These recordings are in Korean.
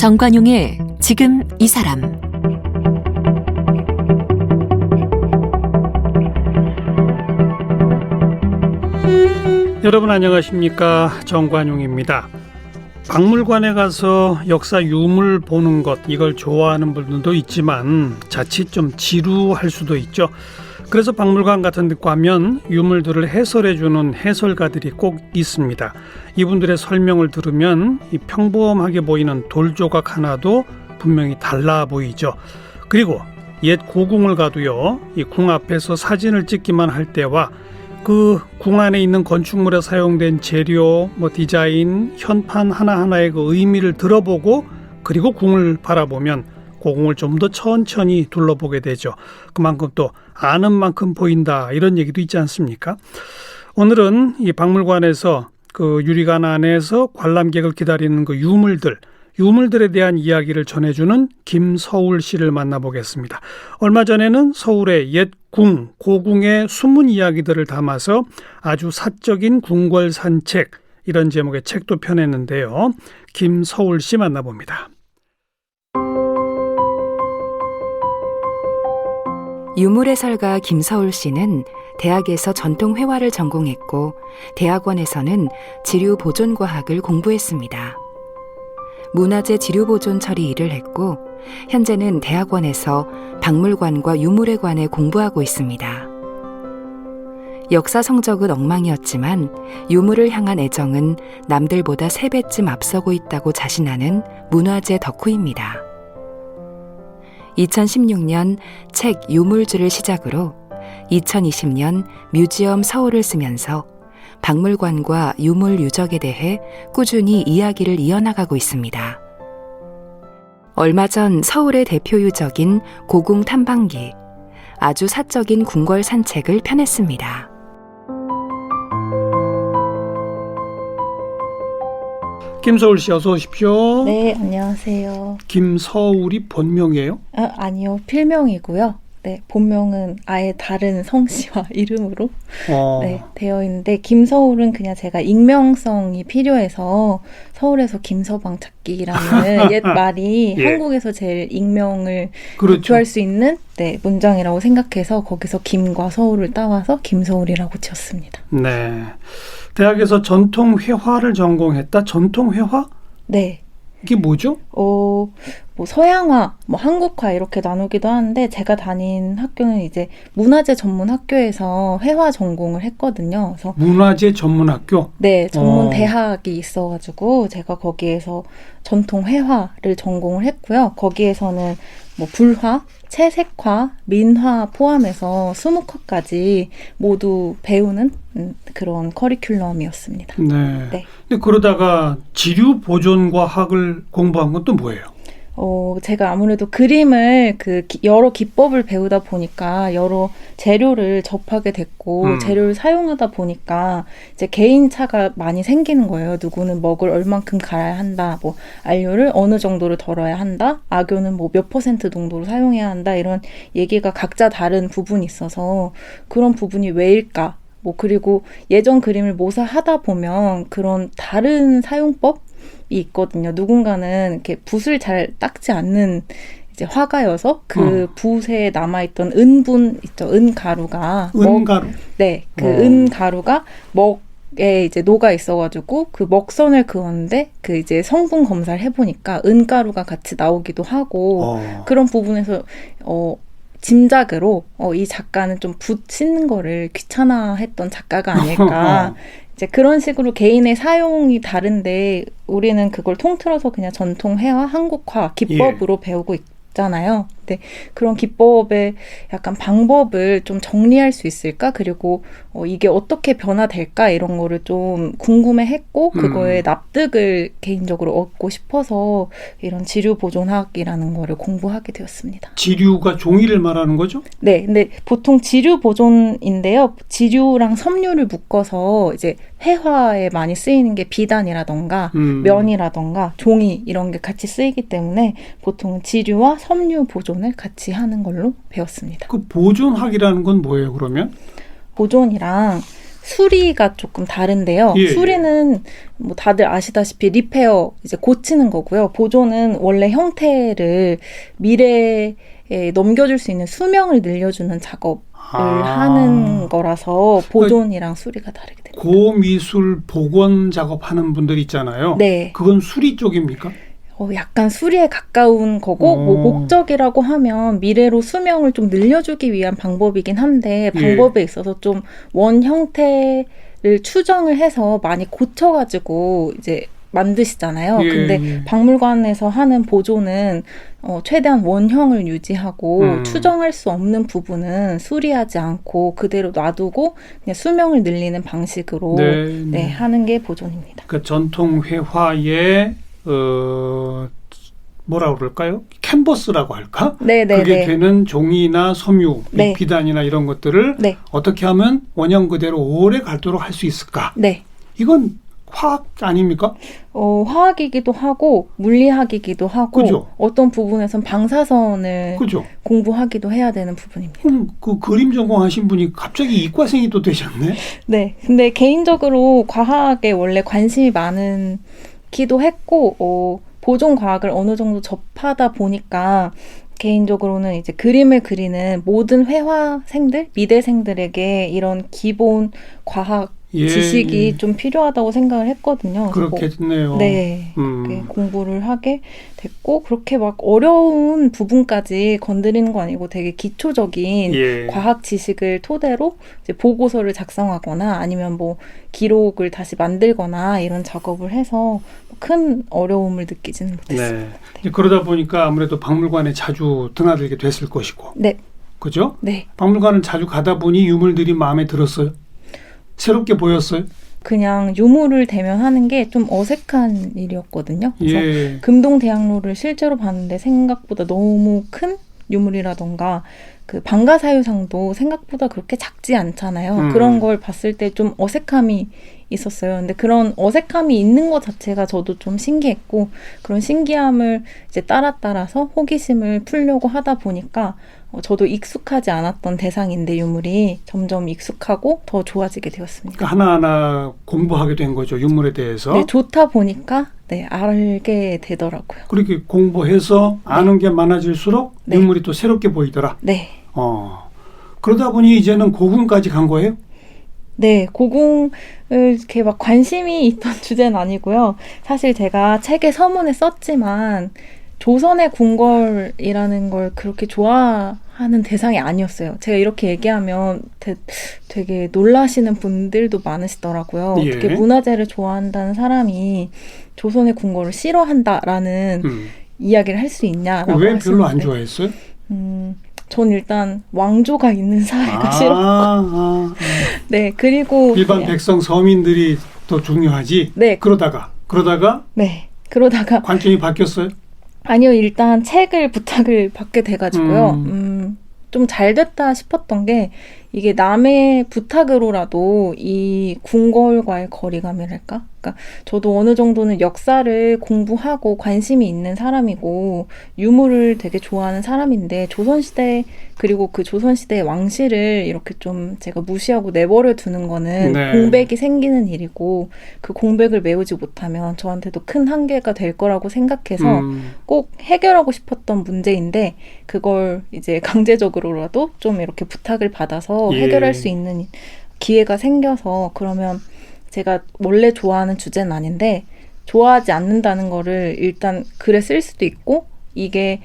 정관용의 지금 이 사람. 여러분 안녕하십니까? 정관용입니다. 박물관에 가서 역사 유물 보는 것, 이걸 좋아하는 분들도 있지만 자칫 좀 지루할 수도 있죠. 그래서 박물관 같은 데 가면 유물들을 해설해주는 해설가들이 꼭 있습니다. 이분들의 설명을 들으면 이 평범하게 보이는 돌조각 하나도 분명히 달라 보이죠. 그리고 옛 고궁을 가도요, 이 궁 앞에서 사진을 찍기만 할 때와 그 궁 안에 있는 건축물에 사용된 재료, 디자인, 현판 하나하나의 그 의미를 들어보고 그리고 궁을 바라보면 고궁을 좀 더 천천히 둘러보게 되죠. 그만큼 또 아는 만큼 보인다, 이런 얘기도 있지 않습니까? 오늘은 이 박물관에서 그 유리관 안에서 관람객을 기다리는 그 유물들에 대한 이야기를 전해주는 김서울 씨를 만나보겠습니다. 얼마 전에는 서울의 옛 궁, 고궁의 숨은 이야기들을 담아서 아주 사적인 궁궐 산책, 이런 제목의 책도 펴냈는데요. 김서울 씨 만나봅니다. 유물해설가 김서울 씨는 대학에서 전통회화를 전공했고 대학원에서는 지류보존과학을 공부했습니다. 문화재 지류보존 처리 일을 했고 현재는 대학원에서 박물관과 유물에 관해 공부하고 있습니다. 역사 성적은 엉망이었지만 유물을 향한 애정은 남들보다 3배쯤 앞서고 있다고 자신하는 문화재 덕후입니다. 2016년 책 유물주를 시작으로 2020년 뮤지엄 서울을 쓰면서 박물관과 유물 유적에 대해 꾸준히 이야기를 이어나가고 있습니다. 얼마 전 서울의 대표 유적인 고궁 탐방기, 아주 사적인 궁궐 산책을 펴냈습니다. 김서울 씨 어서 오십시오. 네, 안녕하세요. 김서울이 본명이에요? 아니요, 필명이고요. 네, 본명은 아예 다른 성씨와 이름으로 네, 되어 있는데 김서울은 그냥 제가 익명성이 필요해서 서울에서 김서방 찾기라는 옛 말이 예. 한국에서 제일 익명을 그렇죠. 대표할 수 있는 문장이라고 생각해서 거기서 김과 서울을 따와서 김서울이라고 지었습니다. 네. 대학에서 전통회화를 전공했다. 전통회화? 네. 이게 뭐죠? 서양화, 한국화 이렇게 나누기도 하는데 제가 다닌 학교는 이제 문화재 전문 학교에서 회화 전공을 했거든요. 그래서 문화재 전문 학교? 네, 전문 대학이 있어가지고 제가 거기에서 전통 회화를 전공을 했고요. 거기에서는 불화, 채색화, 민화 포함해서 20과까지 모두 배우는 그런 커리큘럼이었습니다. 네. 네. 근데 그러다가 지류보존과학을 공부한 건 또 뭐예요? 제가 아무래도 그림을 여러 기법을 배우다 보니까 여러 재료를 접하게 됐고 재료를 사용하다 보니까 이제 개인차가 많이 생기는 거예요. 누구는 먹을 얼만큼 갈아야 한다, 안료를 어느 정도를 덜어야 한다, 악교는 몇 % 정도로 사용해야 한다, 이런 얘기가 각자 다른 부분이 있어서 그런 부분이 왜일까? 그리고 예전 그림을 모사하다 보면 그런 다른 사용법 이 있거든요. 누군가는 이렇게 붓을 잘 닦지 않는 이제 화가여서 그 붓에 남아있던 은분 있죠. 은가루가. 은가루? 네. 그 은가루가 먹에 이제 녹아 있어가지고 그 먹선을 그었는데 그 이제 성분 검사를 해보니까 은가루가 같이 나오기도 하고 그런 부분에서 짐작으로 이 작가는 좀 붓 씻는 거를 귀찮아했던 작가가 아닐까. 이제 그런 식으로 개인의 사용이 다른데 우리는 그걸 통틀어서 그냥 전통회화, 한국화, 기법으로 배우고 있잖아요. 근데 그런 기법의 약간 방법을 좀 정리할 수 있을까? 그리고 이게 어떻게 변화될까? 이런 거를 좀 궁금해했고 그거에 납득을 개인적으로 얻고 싶어서 이런 지류보존학이라는 거를 공부하게 되었습니다. 지류가 종이를 말하는 거죠? 네, 근데 보통 지류보존인데요. 지류랑 섬유를 묶어서 이제 회화에 많이 쓰이는 게 비단이라던가 면이라던가 종이 이런 게 같이 쓰이기 때문에 보통은 지류와 섬유 보존을 같이 하는 걸로 배웠습니다. 그 보존학이라는 건 뭐예요, 그러면? 보존이랑 수리가 조금 다른데요. 예, 수리는 뭐 다들 아시다시피 리페어 이제 고치는 거고요. 보존은 원래 형태를 미래에 넘겨줄 수 있는 수명을 늘려주는 작업을 하는 거라서 보존이랑 수리가 다르게 됩니다. 고미술 복원 작업하는 분들 있잖아요. 네. 그건 수리 쪽입니까? 약간 수리에 가까운 거고 뭐 목적이라고 하면 미래로 수명을 좀 늘려주기 위한 방법이긴 한데 방법에 있어서 좀 원 형태를 추정을 해서 많이 고쳐가지고 이제 만드시잖아요. 근데 박물관에서 하는 보존은 최대한 원형을 유지하고 추정할 수 없는 부분은 수리하지 않고 그대로 놔두고 그냥 수명을 늘리는 방식으로 네, 하는 게 보존입니다. 그 전통 회화의 뭐라 그럴까요? 캔버스라고 할까? 네네. 그게 되는 종이나 섬유, 네. 비단이나 이런 것들을 네. 어떻게 하면 원형 그대로 오래 갈도록 할 수 있을까? 네. 이건 화학 아닙니까? 화학이기도 하고 물리학이기도 하고 그죠? 어떤 부분에선 방사선을 그죠? 공부하기도 해야 되는 부분입니다. 그럼 그 그림 전공하신 분이 갑자기 이과생이 또 되셨네? 네. 근데 개인적으로 과학에 원래 관심이 많기도 했고 보존 과학을 어느 정도 접하다 보니까 개인적으로는 이제 그림을 그리는 모든 회화생들, 미대생들에게 이런 기본 과학 지식이 좀 필요하다고 생각을 했거든요. 그렇겠네요. 네. 공부를 하게 됐고 그렇게 막 어려운 부분까지 건드리는 거 아니고 되게 기초적인 과학 지식을 토대로 이제 보고서를 작성하거나 아니면 뭐 기록을 다시 만들거나 이런 작업을 해서 큰 어려움을 느끼지는 못했습니다. 네. 그러다 보니까 아무래도 박물관에 자주 드나들게 됐을 것이고. 네. 그죠? 네. 박물관을 자주 가다 보니 유물들이 마음에 들었어요? 새롭게 보였어요? 그냥 유물을 대면하는 게 좀 어색한 일이었거든요. 그래서 금동대학로를 실제로 봤는데 생각보다 너무 큰 유물이라던가 그 방가사유상도 생각보다 그렇게 작지 않잖아요. 그런 걸 봤을 때 좀 어색함이 있었어요. 근데 그런 어색함이 있는 것 자체가 저도 좀 신기했고 그런 신기함을 이제 따라서 호기심을 풀려고 하다 보니까 저도 익숙하지 않았던 대상인데 유물이 점점 익숙하고 더 좋아지게 되었습니다. 그러니까 하나하나 공부하게 된 거죠. 유물에 대해서. 네, 좋다 보니까 네, 알게 되더라고요. 그렇게 공부해서 아는 게 많아질수록 유물이 또 새롭게 보이더라. 네. 그러다 보니 이제는 고궁까지 간 거예요? 네, 고궁을 이렇게 막 관심이 있던 주제는 아니고요. 사실 제가 책에 서문에 썼지만 조선의 궁궐이라는 걸 그렇게 좋아하는 대상이 아니었어요. 제가 이렇게 얘기하면 되게 놀라시는 분들도 많으시더라고요. 어떻게 문화재를 좋아한다는 사람이 조선의 궁궐을 싫어한다라는 이야기를 할 수 있냐라고 왜 하시는데 별로 안 좋아했어요? 전 일단 왕조가 있는 사회가 싫었고 네, 그리고 일반 백성 서민들이 더 중요하지? 네. 그러다가 네, 그러다가 관점이 바뀌었어요? 아니요, 일단 책을 부탁을 받게 돼가지고요. 좀 잘 됐다 싶었던 게 이게 남의 부탁으로라도 이 궁궐과의 거리감이랄까? 그러니까 저도 어느 정도는 역사를 공부하고 관심이 있는 사람이고 유물을 되게 좋아하는 사람인데 조선시대 그리고 그 조선시대의 왕실을 이렇게 좀 제가 무시하고 내버려 두는 거는 공백이 생기는 일이고 그 공백을 메우지 못하면 저한테도 큰 한계가 될 거라고 생각해서 꼭 해결하고 싶었던 문제인데 그걸 이제 강제적으로라도 좀 이렇게 부탁을 받아서 해결할 수 있는 기회가 생겨서 그러면 제가 원래 좋아하는 주제는 아닌데 좋아하지 않는다는 거를 일단 글에 쓸 수도 있고 이게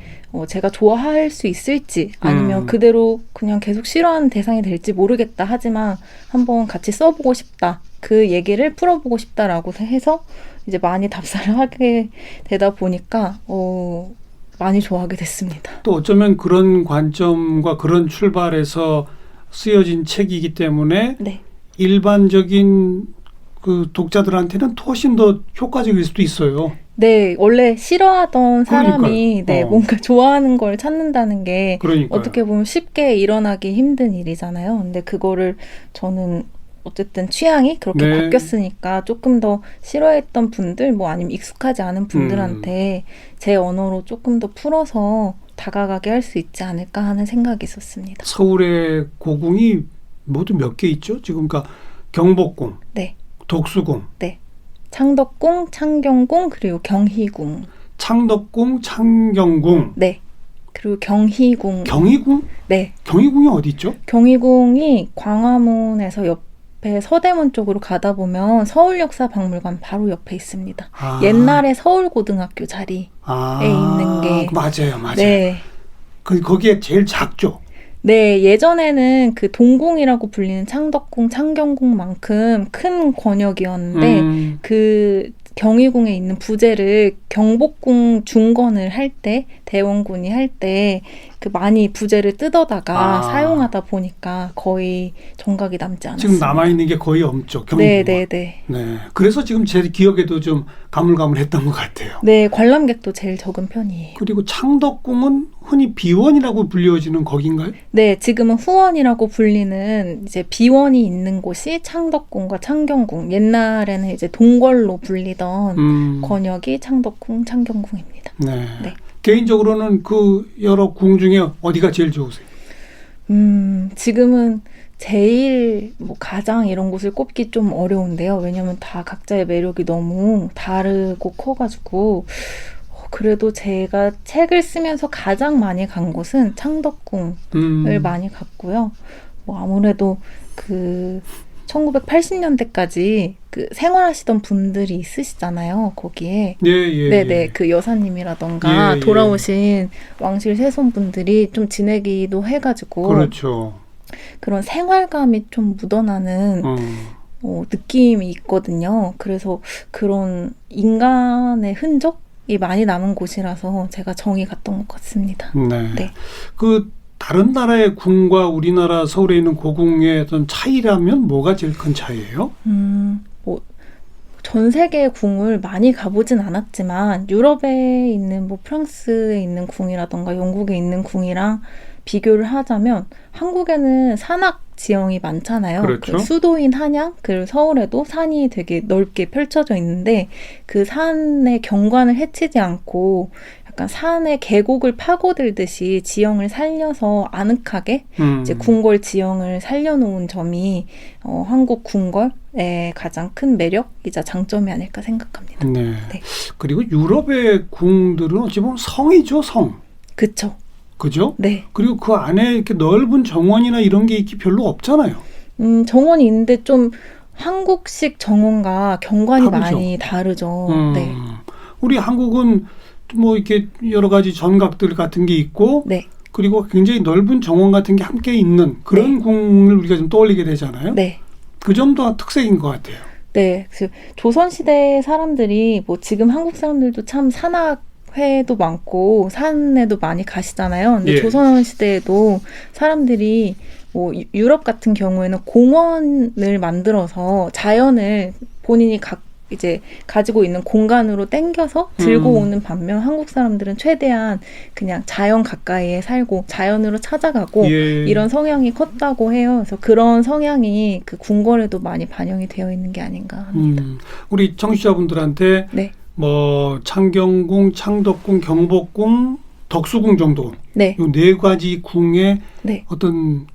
제가 좋아할 수 있을지 아니면 그대로 그냥 계속 싫어하는 대상이 될지 모르겠다 하지만 한번 같이 써보고 싶다. 그 얘기를 풀어보고 싶다라고 해서 이제 많이 답사를 하게 되다 보니까 많이 좋아하게 됐습니다. 또 어쩌면 그런 관점과 그런 출발에서 쓰여진 책이기 때문에 일반적인 그 독자들한테는 훨씬 더 효과적일 수도 있어요. 네, 원래 싫어하던 사람이 뭔가 좋아하는 걸 찾는다는 게 어떻게 보면 쉽게 일어나기 힘든 일이잖아요. 근데 그거를 저는 어쨌든 취향이 그렇게 바뀌었으니까 조금 더 싫어했던 분들 뭐 아니면 익숙하지 않은 분들한테 제 언어로 조금 더 풀어서 다가가게 할 수 있지 않을까 하는 생각이 있었습니다. 서울의 고궁이 모두 몇 개 있죠? 지금 그러니까 경복궁, 네. 독수궁, 창덕궁, 창경궁, 그리고 경희궁. 창덕궁, 창경궁, 네. 그리고 경희궁. 경희궁? 네. 경희궁이 어디 있죠? 경희궁이 광화문에서 옆에 서대문 쪽으로 가다 보면 서울역사박물관 바로 옆에 있습니다. 아. 옛날에 서울고등학교 자리에 있는 게. 맞아요. 네. 거기에 제일 작죠? 네, 예전에는 그 동궁이라고 불리는 창덕궁, 창경궁만큼 큰 권역이었는데 그 경희궁에 있는 부재를 경복궁 중건을 할 때, 대원군이 할 때 그 많이 부재를 뜯어다가 사용하다 보니까 거의 정각이 남지 않았습니다. 지금 남아있는 게 거의 없죠. 경희궁은. 네. 그래서 지금 제 기억에도 좀 가물가물했던 것 같아요. 네, 관람객도 제일 적은 편이에요. 그리고 창덕궁은 흔히 비원이라고 불려지는 거긴가요? 네, 지금은 후원이라고 불리는 이제 비원이 있는 곳이 창덕궁과 창경궁. 옛날에는 이제 동궐로 불리던 권역이 창덕궁, 창경궁입니다. 네. 개인적으로는 그 여러 궁 중에 어디가 제일 좋으세요? 지금은 제일 가장 이런 곳을 꼽기 좀 어려운데요. 왜냐면 다 각자의 매력이 너무 다르고 커가지고 그래도 제가 책을 쓰면서 가장 많이 간 곳은 창덕궁을 많이 갔고요. 아무래도 그 1980년대까지 그 생활하시던 분들이 있으시잖아요. 거기에. 네네. 그 여사님이라던가 돌아오신 왕실 세손분들이 좀 지내기도 해가지고. 그렇죠. 그런 생활감이 좀 묻어나는 느낌이 있거든요. 그래서 그런 인간의 흔적이 많이 남은 곳이라서 제가 정이 갔던 것 같습니다. 네. 그 다른 나라의 궁과 우리나라 서울에 있는 고궁의 어떤 차이라면 뭐가 제일 큰 차이예요? 전 세계의 궁을 많이 가보진 않았지만 유럽에 있는 프랑스에 있는 궁이라던가 영국에 있는 궁이랑 비교를 하자면 한국에는 산악 지형이 많잖아요. 그렇죠. 그 수도인 한양, 그리고 서울에도 산이 되게 넓게 펼쳐져 있는데 그 산의 경관을 해치지 않고 약간 산의 계곡을 파고들듯이 지형을 살려서 아늑하게 이제 궁궐 지형을 살려놓은 점이 한국 궁궐의 가장 큰 매력이자 장점이 아닐까 생각합니다. 네. 그리고 유럽의 궁들은 어찌 보면 성이죠, 성. 그쵸. 그죠? 네. 그리고 그 안에 이렇게 넓은 정원이나 이런 게 있기 별로 없잖아요. 정원이 있는데 좀 한국식 정원과 경관이 다르죠. 많이 다르죠. 네. 우리 한국은 이렇게 여러 가지 전각들 같은 게 있고, 네. 그리고 굉장히 넓은 정원 같은 게 함께 있는 그런 궁을 우리가 좀 떠올리게 되잖아요. 네. 그 점도 특색인 것 같아요. 네. 조선시대 사람들이 지금 한국 사람들도 참 산악회도 많고 산에도 많이 가시잖아요. 근데 조선시대에도 사람들이 유럽 같은 경우에는 공원을 만들어서 자연을 본인이 이제 가지고 있는 공간으로 땡겨서 들고 오는 반면 한국 사람들은 최대한 그냥 자연 가까이에 살고 자연으로 찾아가고 이런 성향이 컸다고 해요. 그래서 그런 성향이 그 궁궐에도 많이 반영이 되어 있는 게 아닌가 합니다. 우리 청취자분들한테 창경궁, 창덕궁, 경복궁, 덕수궁 정도 이 네 가지 궁의 어떤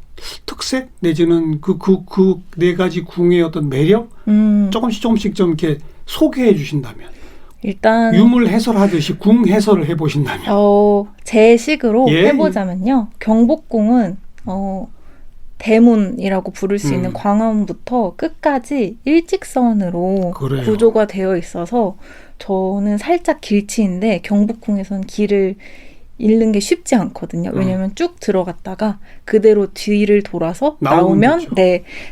특색 내지는 그 네 가지 궁의 어떤 매력 조금씩 좀 이렇게 소개해 주신다면 일단 유물 해설하듯이 궁 해설을 해보신다면 제 식으로 해보자면요. 경복궁은 대문이라고 부를 수 있는 광화문부터 끝까지 일직선으로 구조가 되어 있어서 저는 살짝 길치인데 경복궁에서는 길을 잃는 게 쉽지 않거든요. 왜냐하면 쭉 들어갔다가 그대로 뒤를 돌아서 나오면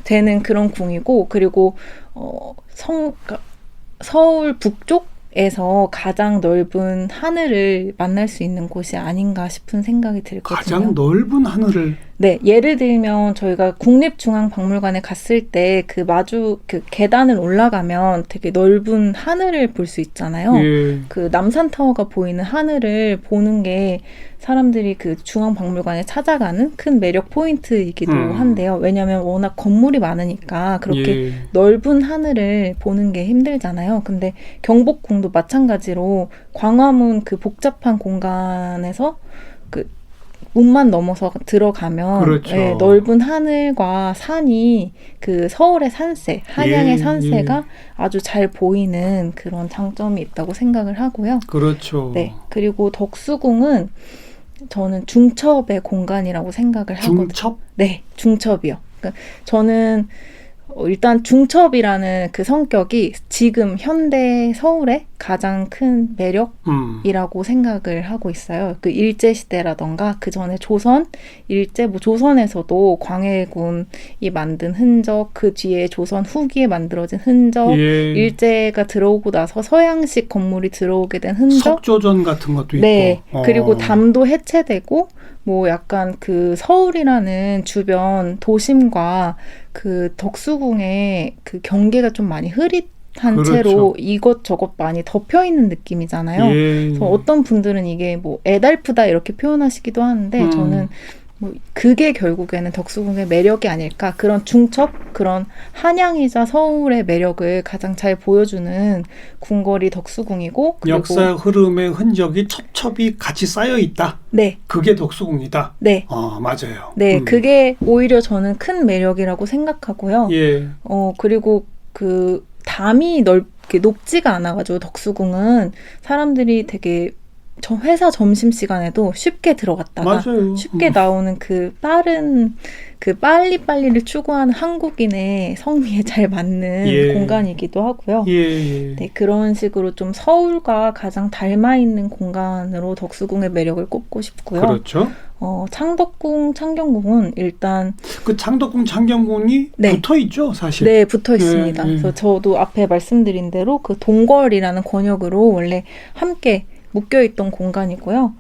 되는 그런 궁이고, 그리고 서울 북쪽에서 가장 넓은 하늘을 만날 수 있는 곳이 아닌가 싶은 생각이 들거든요. 가장 넓은 하늘을? 네, 예를 들면 저희가 국립중앙박물관에 갔을 때 그 계단을 올라가면 되게 넓은 하늘을 볼 수 있잖아요. 그 남산타워가 보이는 하늘을 보는 게 사람들이 그 중앙박물관에 찾아가는 큰 매력 포인트이기도 한데요. 왜냐하면 워낙 건물이 많으니까 그렇게 넓은 하늘을 보는 게 힘들잖아요. 근데 경복궁도 마찬가지로 광화문 그 복잡한 공간에서 문만 넘어서 들어가면 그렇죠. 예, 넓은 하늘과 산이 그 서울의 산세, 한양의 예, 산세가 아주 잘 보이는 그런 장점이 있다고 생각을 하고요. 그렇죠. 네. 그리고 덕수궁은 저는 중첩의 공간이라고 생각을 하거든요. 중첩? 네, 중첩이요. 그러니까 저는 일단 중첩이라는 그 성격이 지금 현대 서울의 가장 큰 매력이라고 생각을 하고 있어요. 그 일제시대라던가 그 전에 조선, 일제, 뭐 조선에서도 광해군이 만든 흔적, 그 뒤에 조선 후기에 만들어진 흔적, 예. 일제가 들어오고 나서 서양식 건물이 들어오게 된 흔적, 석조전 같은 것도 네, 있고. 그리고 담도 해체되고 뭐 약간 그 서울이라는 주변 도심과 그 덕수궁의 그 경계가 좀 많이 흐릿한 그렇죠. 채로 이것저것 많이 덮여 있는 느낌이잖아요. 예. 그래서 어떤 분들은 이게 뭐 애달프다 이렇게 표현하시기도 하는데 저는 뭐 그게 결국에는 덕수궁의 매력이 아닐까. 그런 중첩, 그런 한양이자 서울의 매력을 가장 잘 보여주는 궁궐이 덕수궁이고, 그리고 역사 흐름의 흔적이 첩첩이 같이 쌓여 있다. 네, 그게 덕수궁이다. 네. 맞아요. 네, 그게 오히려 저는 큰 매력이라고 생각하고요. 예. 그리고 그 담이 넓게 높지가 않아가지고 덕수궁은 사람들이 되게 저 회사 점심시간에도 쉽게 들어갔다가 맞아요. 쉽게 나오는 그 빠른 그 빨리빨리를 추구하는 한국인의 성미에 잘 맞는 예. 공간이기도 하고요. 예. 네, 그런 식으로 좀 서울과 가장 닮아 있는 공간으로 덕수궁의 매력을 꼽고 싶고요. 그렇죠. 창덕궁, 창경궁은 일단 그 창덕궁, 창경궁이 네. 붙어 있죠, 사실. 네, 붙어 있습니다. 예. 그래서 저도 앞에 말씀드린 대로 그 동궐이라는 권역으로 원래 함께 묶여있던 공간이고요.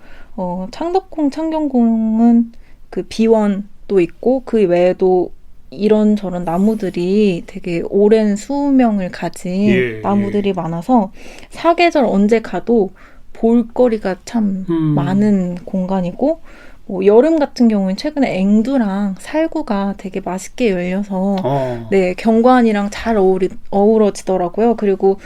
창덕궁, 창경궁은 그 비원도 있고 그 외에도 이런저런 나무들이 되게 오랜 수명을 가진 예, 나무들이 많아서 사계절 언제 가도 볼거리가 참 많은 공간이고, 뭐 여름 같은 경우는 최근에 앵두랑 살구가 되게 맛있게 열려서 네, 경관이랑 잘 어우러지더라고요. 그리고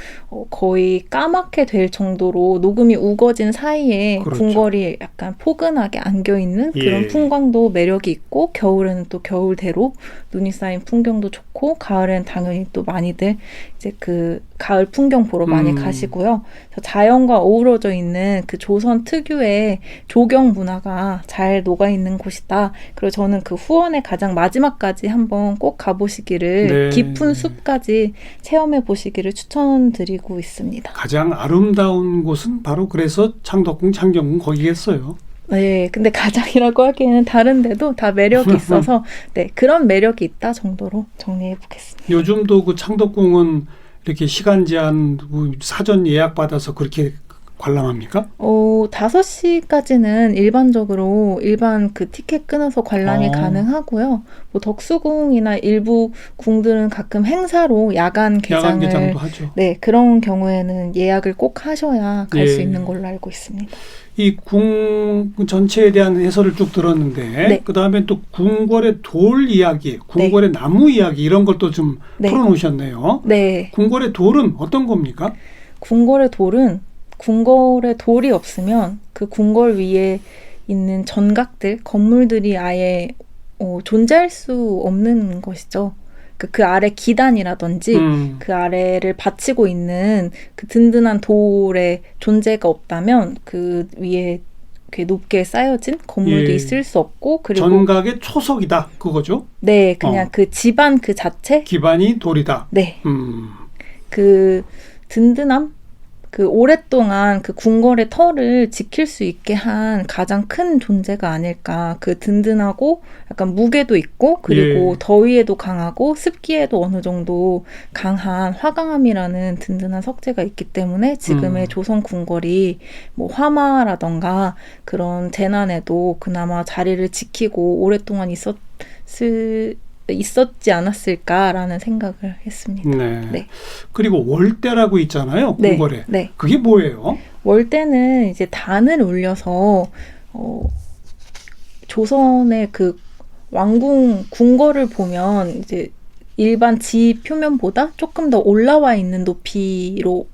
거의 까맣게 될 정도로 녹음이 우거진 사이에 그렇죠. 궁궐이 약간 포근하게 안겨있는 그런 예. 풍광도 매력이 있고, 겨울에는 또 겨울대로 눈이 쌓인 풍경도 좋고, 가을에는 당연히 또 많이들 이제 그 가을 풍경 보러 많이 가시고요. 자연과 어우러져 있는 그 조선 특유의 조경 문화가 잘 녹아있는 곳이다. 그리고 저는 그 후원의 가장 마지막까지 한번 꼭 가보시기를, 네. 깊은 숲까지 체험해 보시기를 추천드리고 있습니다. 가장 아름다운 곳은 바로 그래서 창덕궁, 창경궁 거기겠어요. 네, 근데 가장이라고 하기에는 다른 데도 다 매력이 있어서 네, 그런 매력이 있다 정도로 정리해 보겠습니다. 요즘도 그 창덕궁은 이렇게 시간 제한 사전 예약 받아서 그렇게 관람합니까? 5시까지는 일반적으로 일반 그 티켓 끊어서 관람이 가능하고요. 뭐 덕수궁이나 일부 궁들은 가끔 행사로 야간 개장도 하죠. 네, 그런 경우에는 예약을 꼭 하셔야 갈 수 예. 있는 걸로 알고 있습니다. 이 궁 전체에 대한 해설을 쭉 들었는데 네. 그다음에 또 궁궐의 돌 이야기, 궁궐의 나무 이야기 이런 걸 또 좀 네. 풀어놓으셨네요. 네. 궁궐의 돌은 어떤 겁니까? 궁궐의 돌은 궁궐에 돌이 없으면 그 궁궐 위에 있는 전각들, 건물들이 아예 존재할 수 없는 것이죠. 그 아래 기단이라든지 그 아래를 받치고 있는 그 든든한 돌의 존재가 없다면 그 위에 이렇게 높게 쌓여진 건물도 예. 있을 수 없고, 그리고 전각의 초석이다 그거죠? 네, 그냥 그 집안 그 자체, 기반이 돌이다. 네, 그 든든함, 그 오랫동안 그 궁궐의 터를 지킬 수 있게 한 가장 큰 존재가 아닐까. 그 든든하고 약간 무게도 있고, 그리고 예. 더위에도 강하고 습기에도 어느 정도 강한 화강암이라는 든든한 석재가 있기 때문에 지금의 조선 궁궐이 뭐 화마라던가 그런 재난에도 그나마 자리를 지키고 오랫동안 있었지 않았을까라는 생각을 했습니다. 네. 네. 그리고 월대라고 있잖아요. 네. 궁궐에. 네. 그게 뭐예요? 월대는 이제 단을 올려서 조선의 그 왕궁 궁궐을 보면 이제 일반 지 표면보다 조금 더 올라와 있는 높이로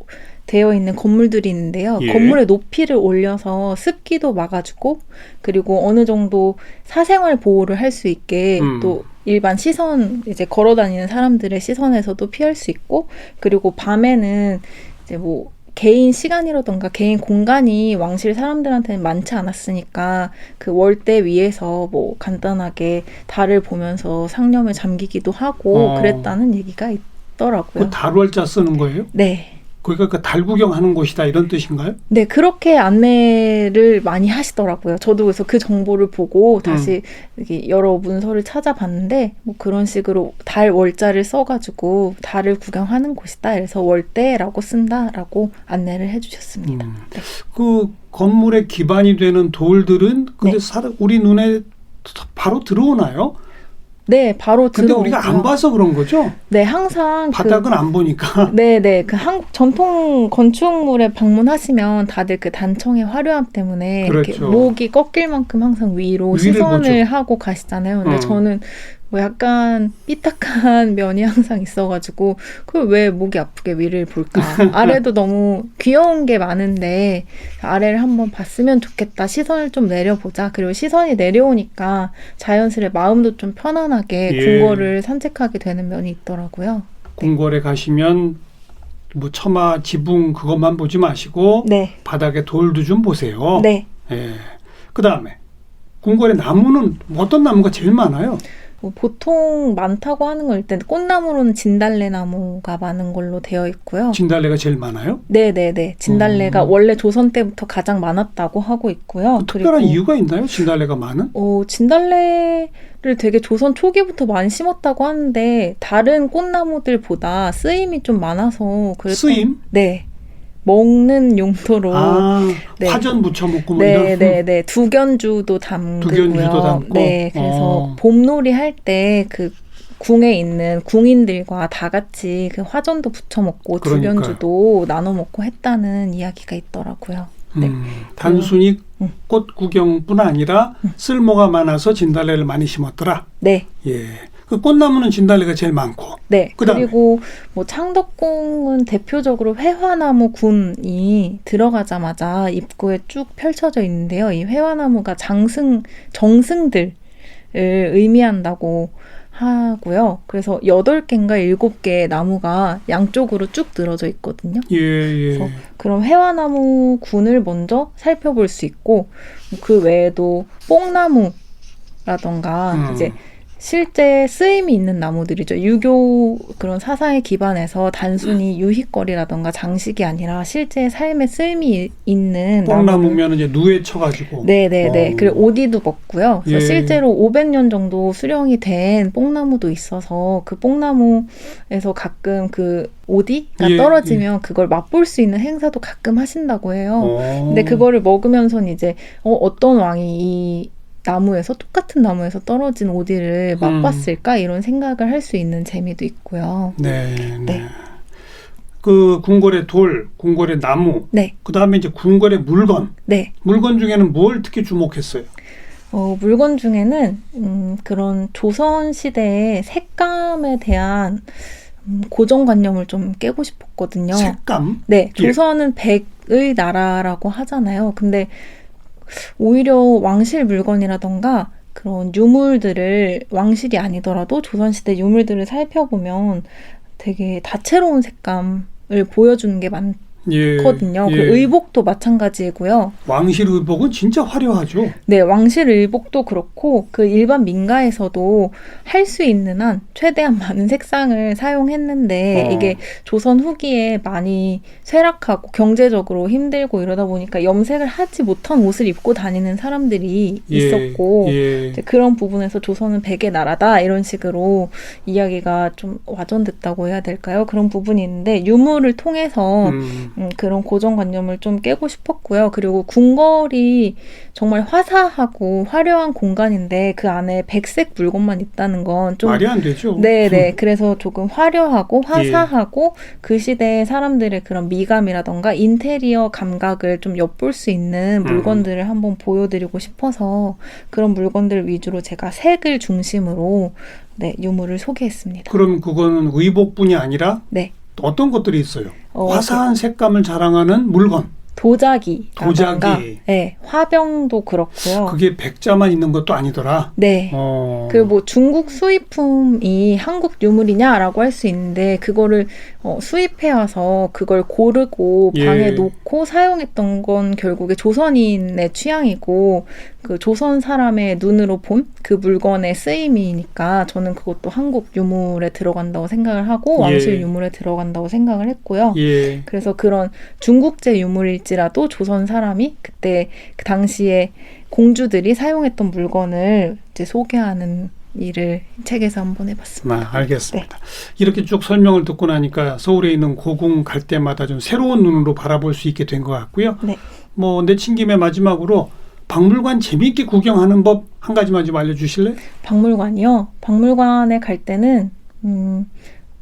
되어 있는 건물들이 있는데요. 예. 건물의 높이를 올려서 습기도 막아주고 그리고 어느 정도 사생활 보호를 할 수 있게 또 일반 시선 이제 걸어다니는 사람들의 시선에서도 피할 수 있고 그리고 밤에는 이제 뭐 개인 시간이라던가 개인 공간이 왕실 사람들한테는 많지 않았으니까 그 월대 위에서 뭐 간단하게 달을 보면서 상념에 잠기기도 하고 그랬다는 얘기가 있더라고요. 그 달월자 쓰는 거예요? 네. 그러니까 그 달 구경하는 곳이다 이런 뜻인가요? 네, 그렇게 안내를 많이 하시더라고요. 저도 그래서 그 정보를 보고 다시 이렇게 여러 문서를 찾아봤는데 뭐 그런 식으로 달 월자를 써가지고 달을 구경하는 곳이다. 그래서 월대라고 쓴다라고 안내를 해주셨습니다. 네. 그 건물의 기반이 되는 돌들은 근데 네. 우리 눈에 바로 들어오나요? 네, 바로 근데 들어오고요. 우리가 안 봐서 그런 거죠? 네, 항상 바닥은 안 보니까. 네네, 그 한국 전통 건축물에 방문하시면 다들 그 단청의 화려함 때문에 그렇죠. 이렇게 목이 꺾일 만큼 항상 위로 위를 시선을 보죠. 하고 가시잖아요. 근데 저는 뭐 약간 삐딱한 면이 항상 있어가지고 그걸 왜 목이 아프게 위를 볼까? 아래도 너무 귀여운 게 많은데 아래를 한번 봤으면 좋겠다. 시선을 좀 내려보자. 그리고 시선이 내려오니까 자연스레 마음도 좀 편안하게 예. 궁궐을 산책하게 되는 면이 있더라고요. 궁궐에 가시면 뭐 처마, 지붕 그것만 보지 마시고 네. 바닥에 돌도 좀 보세요. 네. 예. 그다음에 궁궐의 나무는 어떤 나무가 제일 많아요? 뭐 보통 많다고 하는 건 일단 꽃나무로는 진달래 나무가 많은 걸로 되어 있고요. 진달래가 제일 많아요? 네네네. 진달래가 원래 조선 때부터 가장 많았다고 하고 있고요. 특별한 그리고 이유가 있나요? 진달래가 많은? 진달래를 되게 조선 초기부터 많이 심었다고 하는데 다른 꽃나무들보다 쓰임이 좀 많아서 쓰임? 네. 먹는 용도로 네. 화전 부쳐 먹고 뭐 이런. 네네네. 두견주도 담그고요. 두견주도 담고. 네, 그래서 봄놀이 할 때 그 궁에 있는 궁인들과 다 같이 그 화전도 부쳐 먹고 그러니까요. 두견주도 나눠 먹고 했다는 이야기가 있더라고요. 네. 단순히 꽃 구경뿐 아니라 쓸모가 많아서 진달래를 많이 심었더라. 네. 예. 그 꽃나무는 진달래가 제일 많고. 네. 그다음에? 그리고 뭐 창덕궁은 대표적으로 회화나무 군이 들어가자마자 입구에 쭉 펼쳐져 있는데요. 이 회화나무가 정승들을 의미한다고 하고요. 그래서 8개인가 7개의 나무가 양쪽으로 쭉 늘어져 있거든요. 예, 예. 그래서 그럼 회화나무 군을 먼저 살펴볼 수 있고 그 외에도 뽕나무라던가 이제 실제 쓰임이 있는 나무들이죠. 유교 그런 사상에 기반해서 단순히 유희거리라던가 장식이 아니라 실제 삶에 쓰임이 있는 뽕나무면 이제 누에 쳐가지고. 네네네. 그리고 오디도 먹고요. 그래서 예. 실제로 500년 정도 수령이 된 뽕나무도 있어서 그 뽕나무에서 가끔 그 오디가 예, 떨어지면 그걸 맛볼 수 있는 행사도 가끔 하신다고 해요. 오. 근데 그거를 먹으면서는 이제 어떤 왕이 이 나무에서 똑같은 나무에서 떨어진 오디를 맛봤을까 이런 생각을 할 수 있는 재미도 있고요. 네, 네. 네. 그 궁궐의 돌, 궁궐의 나무, 네, 그 다음에 이제 궁궐의 물건. 네. 물건 중에는 뭘 특히 주목했어요? 물건 중에는 그런 조선 시대의 색감에 대한 고정관념을 좀 깨고 싶었거든요. 색감? 네, 예. 조선은 백의 나라라고 하잖아요. 근데 오히려 왕실 물건이라던가 그런 유물들을 왕실이 아니더라도 조선시대 유물들을 살펴보면 되게 다채로운 색감을 보여주는 게 많거든요. 예. 그 의복도 마찬가지고요. 왕실 의복은 진짜 화려하죠. 네, 왕실 의복도 그렇고 그 일반 민가에서도 할 수 있는 한 최대한 많은 색상을 사용했는데 이게 조선 후기에 많이 쇠락하고 경제적으로 힘들고 이러다 보니까 염색을 하지 못한 옷을 입고 다니는 사람들이 있었고 예. 이제 그런 부분에서 조선은 백의 나라다 이런 식으로 이야기가 좀 와전됐다고 해야 될까요? 그런 부분이 있는데 유물을 통해서 그런 고정관념을 좀 깨고 싶었고요. 그리고 궁궐이 정말 화사하고 화려한 공간인데 그 안에 백색 물건만 있다는 건 좀 말이 안 되죠. 네네. 그래서 조금 화려하고 화사하고 그 시대의 사람들의 그런 미감이라던가 인테리어 감각을 좀 엿볼 수 있는 물건들을 한번 보여드리고 싶어서 그런 물건들 위주로 제가 색을 중심으로 네, 유물을 소개했습니다. 그럼 그거는 의복뿐이 아니라 네. 어떤 것들이 있어요? 어, 화사한 색감을 자랑하는 물건. 도자기. 도자기. 네, 화병도 그렇고요. 그게 백자만 있는 것도 아니더라. 네. 그 뭐 중국 수입품이 한국 유물이냐라고 할 수 있는데 그거를 수입해 와서 그걸 고르고 방에 예. 놓고 사용했던 건 결국에 조선인의 취향이고 그 조선 사람의 눈으로 본 그 물건의 쓰임이니까 저는 그것도 한국 유물에 들어간다고 생각을 하고 왕실 예. 유물에 들어간다고 생각을 했고요. 예. 그래서 그런 중국제 유물일지라도 조선 사람이 그때 그 당시에 공주들이 사용했던 물건을 이제 소개하는 일을 책에서 한번 해봤습니다. 알겠습니다. 이렇게 쭉 설명을 듣고 나니까 서울에 있는 고궁 갈 때마다 좀 새로운 눈으로 바라볼 수 있게 된 것 같고요. 네. 뭐 내친 김에 마지막으로 박물관 재미있게 구경하는 법 한 가지만 좀 알려주실래요? 박물관이요. 박물관에 갈 때는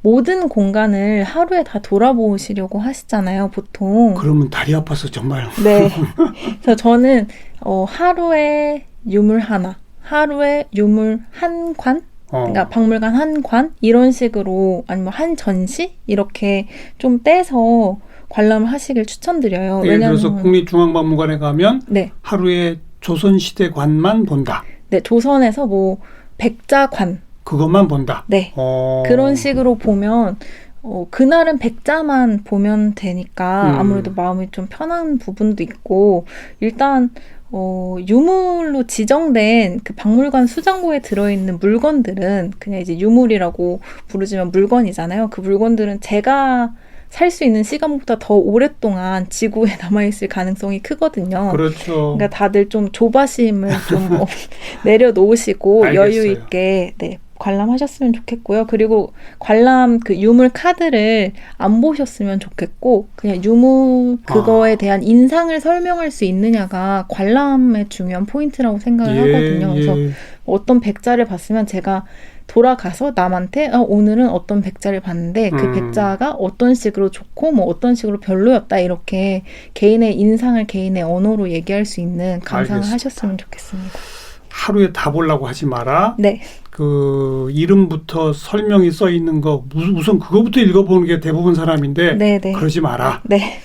모든 공간을 하루에 다 돌아보시려고 하시잖아요, 보통. 그러면 다리 아파서 정말. 네. 그래서 저는 하루에 유물 하나, 하루에 유물 한 관, 그러니까 박물관 한 관 이런 식으로 아니면 한 전시 이렇게 좀 떼서 관람을 하시길 추천드려요. 예를 들어서 국립중앙박물관에 가면 네. 하루에 조선시대 관만 본다. 네, 조선에서 뭐 백자관 그것만 본다. 네. 그런 식으로 보면 그날은 백자만 보면 되니까 아무래도 마음이 좀 편한 부분도 있고 일단 유물로 지정된 그 박물관 수장고에 들어있는 물건들은 그냥 이제 유물이라고 부르지만 물건이잖아요. 그 물건들은 제가 살 수 있는 시간보다 더 오랫동안 지구에 남아있을 가능성이 크거든요. 그렇죠. 그러니까 다들 좀 조바심을 좀 내려놓으시고 알겠어요. 여유 있게 네, 관람하셨으면 좋겠고요. 그리고 관람 그 유물 카드를 안 보셨으면 좋겠고 그냥 유물 그거에 대한 인상을 설명할 수 있느냐가 관람의 중요한 포인트라고 생각을 하거든요. 그래서 어떤 백자를 봤으면 제가 돌아가서 남한테 오늘은 어떤 백자를 봤는데 그 백자가 어떤 식으로 좋고 뭐 어떤 식으로 별로였다 이렇게 개인의 인상을 개인의 언어로 얘기할 수 있는 감상을 알겠습니다. 하셨으면 좋겠습니다. 하루에 다 보려고 하지 마라. 네. 그 이름부터 설명이 써 있는 거 우선 그거부터 읽어보는 게 대부분 사람인데 네네. 그러지 마라. 네.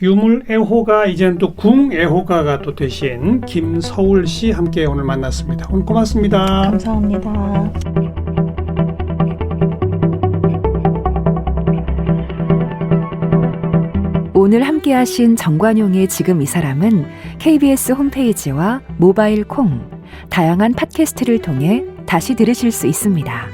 유물 애호가 이제는 또 궁 애호가가 또 되신 김서울 씨 함께 오늘 만났습니다. 오늘 고맙습니다. 감사합니다. 오늘 함께하신 정관용의 지금 이 사람은 KBS 홈페이지와 모바일 콩, 다양한 팟캐스트를 통해 다시 들으실 수 있습니다.